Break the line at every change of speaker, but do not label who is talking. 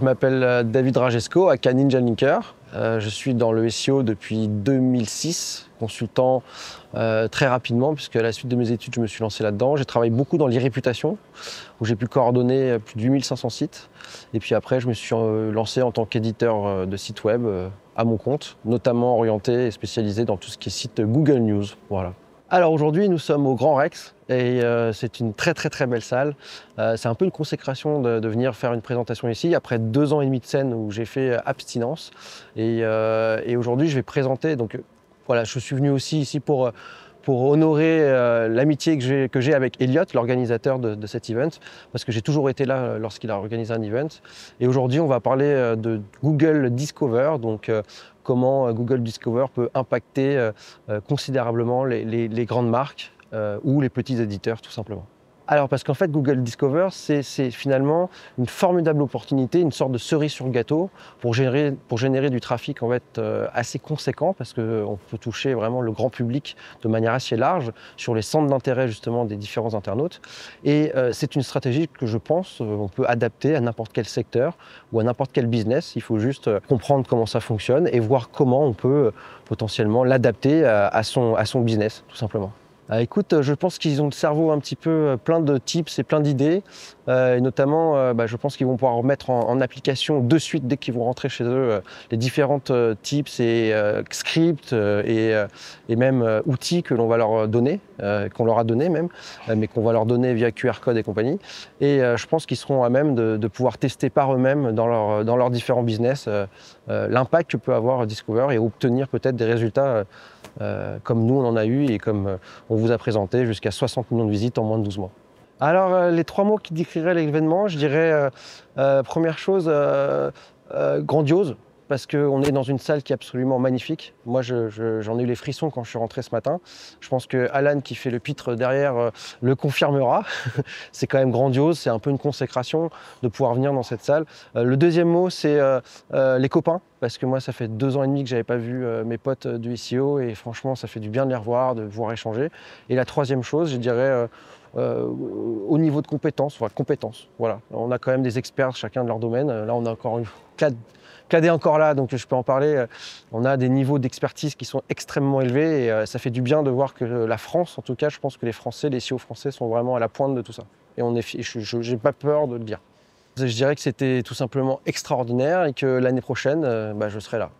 Je m'appelle David Rajesco, aka Ninja Linker. Je suis dans le SEO depuis 2006, consultant très rapidement, puisque à la suite de mes études, je me suis lancé là-dedans. J'ai travaillé beaucoup dans l'e-réputation, où j'ai pu coordonner plus de 8500 sites. Et puis après, je me suis lancé en tant qu'éditeur de sites web à mon compte, notamment orienté et spécialisé dans tout ce qui est site Google News. Voilà. Alors aujourd'hui, nous sommes au Grand Rex et c'est une très belle salle. C'est un peu une consécration de venir faire une présentation ici après 2 ans et demi de scène où j'ai fait abstinence. Et aujourd'hui, je vais présenter. Donc voilà, je suis venu aussi ici pour honorer l'amitié que j'ai avec Elliot, l'organisateur de cet event, parce que j'ai toujours été là lorsqu'il a organisé un event. Et aujourd'hui, on va parler de Google Discover, donc comment Google Discover peut impacter considérablement les grandes marques ou les petits éditeurs, tout simplement. Alors parce qu'en fait Google Discover c'est finalement une formidable opportunité, une sorte de cerise sur le gâteau pour générer du trafic en fait assez conséquent, parce qu'on peut toucher vraiment le grand public de manière assez large sur les centres d'intérêt justement des différents internautes. Et c'est une stratégie que je pense on peut adapter à n'importe quel secteur ou à n'importe quel business. Il faut juste comprendre comment ça fonctionne et voir comment on peut potentiellement l'adapter à son business tout simplement. Écoute, je pense qu'ils ont le cerveau un petit peu plein de tips et plein d'idées. Et notamment, je pense qu'ils vont pouvoir mettre en application de suite, dès qu'ils vont rentrer chez eux, les différentes tips et scripts et même outils que l'on va leur donner, qu'on leur a donné même, mais qu'on va leur donner via QR code et compagnie. Et je pense qu'ils seront à même de pouvoir tester par eux-mêmes dans leurs différents business l'impact que peut avoir Discover et obtenir peut-être des résultats comme nous on en a eu et comme on vous a présenté jusqu'à 60 millions de visites en moins de 12 mois. Alors les 3 mots qui décriraient l'événement, je dirais première chose, grandiose, parce qu'on est dans une salle qui est absolument magnifique. Moi j'en ai eu les frissons quand je suis rentré ce matin. Je pense que Alan qui fait le pitre derrière le confirmera. C'est quand même grandiose, c'est un peu une consécration de pouvoir venir dans cette salle. Le deuxième mot c'est les copains, parce que moi ça fait 2 ans et demi que j'avais pas vu mes potes du SEO et franchement ça fait du bien de les revoir, de pouvoir échanger. Et la troisième chose, je dirais au niveau de compétences, voilà. On a quand même des experts chacun de leur domaine. Là on a encore une Clad est encore là, donc je peux en parler. On a des niveaux d'expertise qui sont extrêmement élevés et ça fait du bien de voir que la France, en tout cas, je pense que les Français, les SEO français sont vraiment à la pointe de tout ça. Et je n'ai pas peur de le dire. Je dirais que c'était tout simplement extraordinaire et que l'année prochaine, je serai là.